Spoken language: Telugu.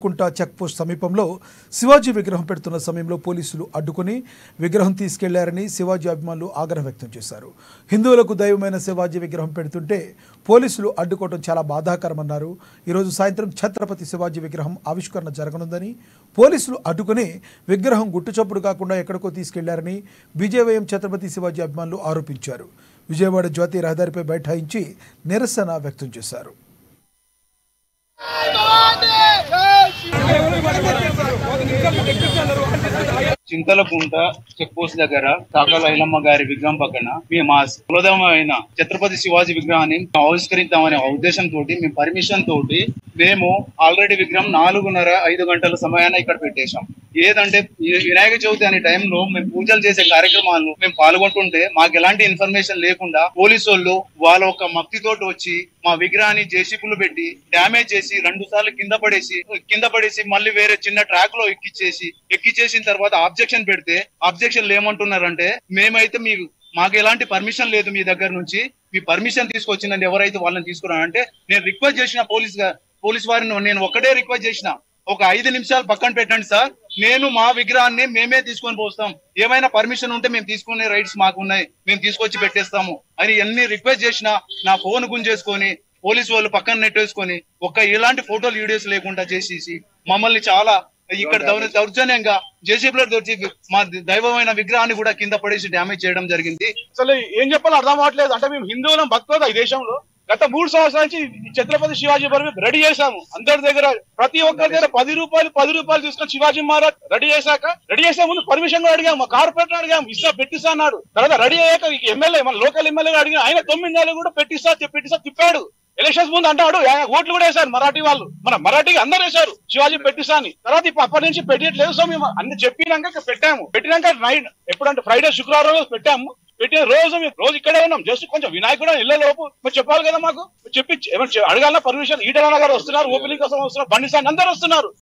చింతలకుంట చెక్పోస్ట్ సమీపంలో శివాజీ విగ్రహం పెడుతున్న సమయంలో పోలీసులు అడ్డుకుని విగ్రహం తీసుకెళ్లారని శివాజీ అభిమానులు ఆగ్రహం వ్యక్తం చేశారు. హిందువులకు దైవమైన శివాజీ విగ్రహం పెడుతుంటే పోలీసులు అడ్డుకోవడం చాలా బాధాకరమన్నారు. ఈరోజు సాయంత్రం ఛత్రపతి శివాజీ విగ్రహం ఆవిష్కరణ జరగనుందని పోలీసులు అడ్డుకుని విగ్రహం గుట్టుచప్పుడు కాకుండా ఎక్కడికో తీసుకెళ్లారని బీజేవైఎం ఛత్రపతి శివాజీ అభిమానులు ఆరోపించారు. విజయవాడ జాతీయ రహదారిపై బైఠాయించి నిరసన వ్యక్తం చేశారు. చింతలకుంట చెక్ పోస్ట్ దగ్గర తాకాల ఐలమ్మ గారి విగ్రహం పక్కన మేము ఆ కులదైవమైన ఛత్రపతి శివాజీ విగ్రహాన్ని ఆవిష్కరిద్దామనే ఉద్దేశంతో మేము పర్మిషన్ తోటి మేము ఆల్రెడీ విగ్రహం 4:30-5 గంటల సమయాన్ని ఇక్కడ పెట్టేశాం. ఏదంటే వినాయక చవితి అనే టైంలో మేము పూజలు చేసే కార్యక్రమాల్లో మేము పాల్గొంటుంటే మాకు ఎలాంటి ఇన్ఫర్మేషన్ లేకుండా పోలీసు వాళ్ళు వాళ్ళ ఒక మక్తితోటి వచ్చి మా విగ్రహాన్ని జేసీబీలు పెట్టి డ్యామేజ్ చేసి 2 సార్లు కింద పడేసి మళ్ళీ వేరే చిన్న ట్రాక్ లో ఎక్కిచ్చేసిన తర్వాత ఆబ్జెక్షన్ పెడితే ఆబ్జెక్షన్లు ఏమంటున్నారంటే మేమైతే మాకు ఎలాంటి పర్మిషన్ లేదు మీ దగ్గర నుంచి, మీ పర్మిషన్ తీసుకొచ్చిందని ఎవరైతే వాళ్ళని తీసుకున్నారంటే నేను రిక్వెస్ట్ చేసిన పోలీస్ వారిని నేను ఒక్కటే రిక్వెస్ట్ చేసిన, ఒక 5 నిమిషాలు పక్కన పెట్టండి సార్, నేను మా విగ్రహాన్ని మేమే తీసుకొని పోస్తాం, ఏమైనా పర్మిషన్ ఉంటే మేము తీసుకునే రైట్స్ మాకు ఉన్నాయి, మేము తీసుకొచ్చి పెట్టేస్తాము అని ఎన్ని రిక్వెస్ట్ చేసినా నా ఫోన్ గుంజేసుకొని పోలీసు వాళ్ళు పక్కన నెట్టేసుకొని ఇలాంటి ఫోటోలు వీడియోస్ లేకుండా చేసేసి మమ్మల్ని చాలా ఇక్కడ దౌర్జన్యంగా జేసీబీలో దొరికి మా దైవమైన విగ్రహాన్ని కూడా కింద పడేసి డ్యామేజ్ చేయడం జరిగింది. అసలు ఏం చెప్పాలో అర్థం అవ్వట్లేదు. అంటే మేము హిందువులం భక్తులు ఈ దేశంలో గత 3 సంవత్సరాల నుంచి ఛత్రపతి శివాజీ బర్వి రెడీ చేశాము. అందరి దగ్గర ప్రతి ఒక్కరి దగ్గర 10 రూపాయలు తీసుకొని శివాజీ మహారాజ్ రెడీ చేసే ముందు పర్మిషన్ కూడా అడిగాము, మా కార్పొరేటర్ అడిగాము, పెట్టిస్తా అన్నాడు. తర్వాత రెడీ అయ్యాక ఎమ్మెల్యే మన లోకల్ ఎమ్మెల్యే అడిగిన ఆయన 9 నెలలు కూడా పెట్టిస్తా తిప్పాడు. ఎలక్షన్స్ ముందు అంటాడు, ఓట్లు కూడా వేశారు మరాఠీ వాళ్ళు, మన మరాఠీకి అందరు వేశారు శివాజీ పెట్టిస్తా అని. తర్వాత అప్పటి నుంచి పెట్టలేదు. సో మేము అన్ని చెప్పినాక పెట్టినాక నైట్ ఎప్పుడంటే ఫ్రైడే శుక్రవారం రోజు పెట్టిన రోజు ఇక్కడే ఉన్నాం. జస్ట్ కొంచెం వినాయకుడు ఇళ్ల లోపు చెప్పాలి కదా, మాకు చెప్పి అడగాలన్నా పర్మిషన్. ఈటల గారు వస్తున్నారు, ఓపెనింగ్ కోసం వస్తున్నారు, బండి సార్ అందరు వస్తున్నారు.